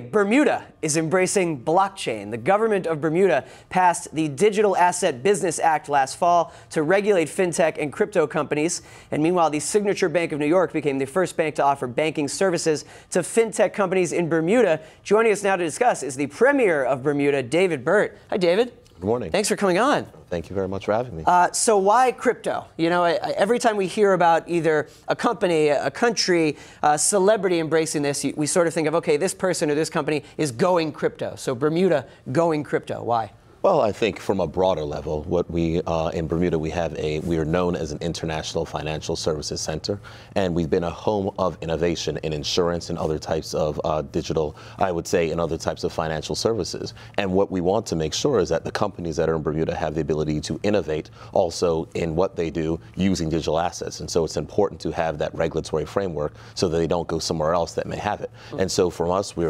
Bermuda is embracing blockchain. The government of Bermuda passed the Digital Asset Business Act last fall to regulate fintech and crypto companies. And meanwhile, the Signature Bank of New York became the first bank to offer banking services to fintech companies in Bermuda. Joining us now to discuss is the Premier of Bermuda, David Burt. Hi, David. Good morning. Thanks for coming on. Thank you very much for having me. So why crypto? You know, every time we hear about either a company, a country, a celebrity embracing this, we sort of think of, okay, this person or this company is going crypto. So Bermuda going crypto. Why? Well, I think from a broader level, what we in Bermuda, we are known as an international financial services center, and we've been a home of innovation in insurance and other types of digital, I would say, and other types of financial services. And what we want to make sure is that the companies that are in Bermuda have the ability to innovate also in what they do using digital assets. And so it's important to have that regulatory framework so that they don't go somewhere else that may have it. And so for us, we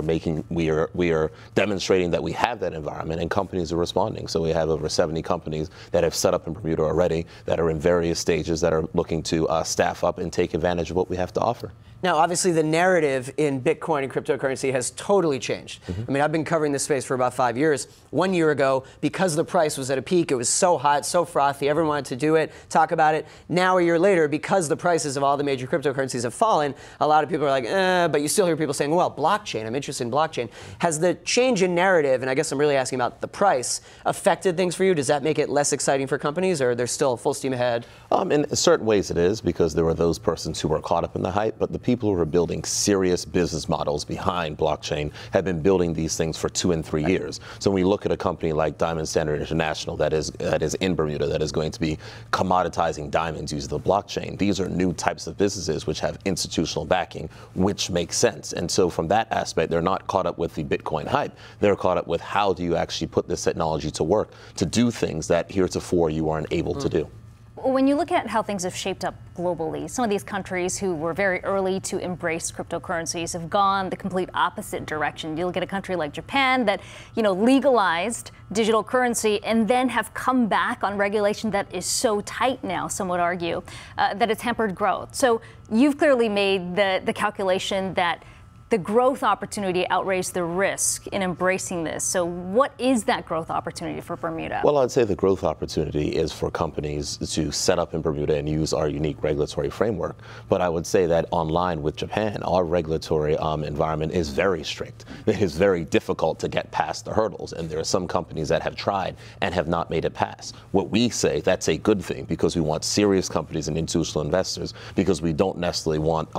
are demonstrating that we have that environment, and companies are responding. So we have over 70 companies that have set up in Bermuda already that are in various stages that are looking to staff up and take advantage of what we have to offer. Now, obviously, the narrative in Bitcoin and cryptocurrency has totally changed. I mean, I've been covering this space for about 5 years. 1 year ago, because the price was at a peak, it was so hot, so frothy, everyone wanted to do it, talk about it. Now, a year later, because the prices of all the major cryptocurrencies have fallen, a lot of people are like, but you still hear people saying, well, blockchain, I'm interested in blockchain. Has the change in narrative, and I guess I'm really asking about the price, affected things for you? Does that make it less exciting for companies, or they're still full steam ahead? In certain ways it is, because there were those persons who were caught up in the hype, but the people who are building serious business models behind blockchain have been building these things for 2 and 3 years. So when we look at a company like Diamond Standard International that is in Bermuda, that is going to be commoditizing diamonds using the blockchain, these are new types of businesses which have institutional backing, which makes sense. And so from that aspect, they're not caught up with the Bitcoin hype. They're caught up with how do you actually put this technology to work to do things that heretofore you aren't able to do. When you look at how things have shaped up globally, some of these countries who were very early to embrace cryptocurrencies have gone the complete opposite direction. You look at a country like Japan that, legalized digital currency and then have come back on regulation that is so tight now, some would argue, that it's hampered growth. So you've clearly made the calculation that the growth opportunity outweighs the risk in embracing this. So what is that growth opportunity for Bermuda? Well, I'd say the growth opportunity is for companies to set up in Bermuda and use our unique regulatory framework. But I would say that online with Japan, our regulatory environment is very strict. It is very difficult to get past the hurdles. And there are some companies that have tried and have not made it past. What we say, that's a good thing, because we want serious companies and institutional investors, because we don't necessarily want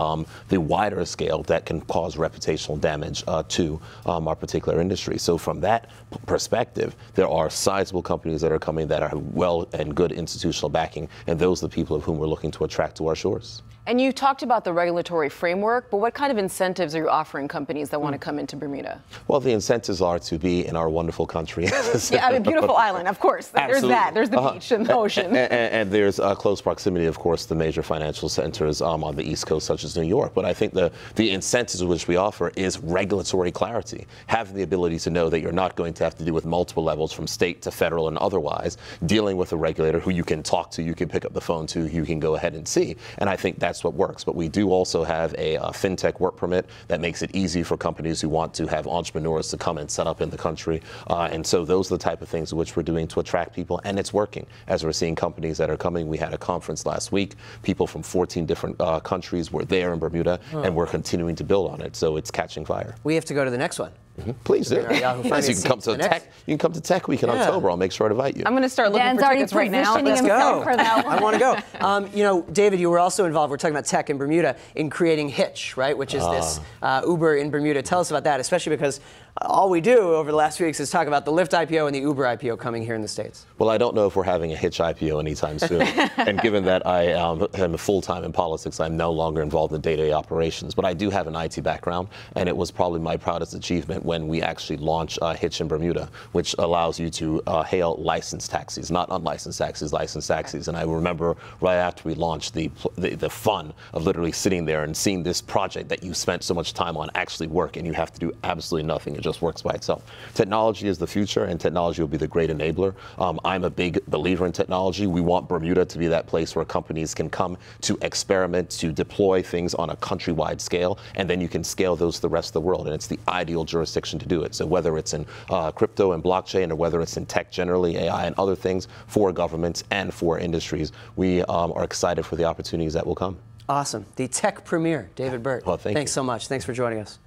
the wider scale that can cause reputational damage to our particular industry. So from that perspective, there are sizable companies that are coming that are well and good institutional backing, and those are the people of whom we're looking to attract to our shores. And you talked about the regulatory framework, but what kind of incentives are you offering companies that want to come into Bermuda? Well, the incentives are to be in our wonderful country. Yeah, a beautiful island, of course. There's that. There's the beach and the ocean. And there's close proximity, of course, to major financial centers on the East Coast, such as New York. But I think the incentives which we offer is regulatory clarity, having the ability to know that you're not going to have to deal with multiple levels from state to federal and otherwise, dealing with a regulator who you can talk to, you can pick up the phone to, you can go ahead and see. And I think that's what works. But we do also have a fintech work permit that makes it easy for companies who want to have entrepreneurs to come and set up in the country. And so those are the type of things which we're doing to attract people, and it's working. As we're seeing companies that are coming, we had a conference last week. People from 14 different countries were there in Bermuda, and we're continuing to build on it. So it's catching fire. We have to go to the next one. Please do. Yahoo Finance. You can come to Tech. You can come to Tech Week in October. I'll make sure to invite you. I'm going to start looking for tickets right now. Let's go. I want to go. David, you were also involved. We're talking about tech in Bermuda in creating Hitch, right? Which is this Uber in Bermuda. Tell us about that, especially because all we do over the last few weeks is talk about the Lyft IPO and the Uber IPO coming here in the States. Well, I don't know if we're having a Hitch IPO anytime soon. And given that I am full-time in politics, I'm no longer involved in day-to-day operations. But I do have an IT background, and it was probably my proudest achievement when we actually launched Hitch in Bermuda, which allows you to hail licensed taxis, not unlicensed taxis, licensed taxis. And I remember right after we launched the fun of literally sitting there and seeing this project that you spent so much time on actually work, and you have to do absolutely nothing and just works by itself. Technology is the future, and technology will be the great enabler. I'm a big believer in technology. We want Bermuda to be that place where companies can come to experiment, to deploy things on a countrywide scale, and then you can scale those to the rest of the world. And it's the ideal jurisdiction to do it. So whether it's in crypto and blockchain, or whether it's in tech generally, AI and other things, for governments and for industries, we are excited for the opportunities that will come. Awesome. The tech premier, David Burt. Well, thanks so much. Thanks for joining us.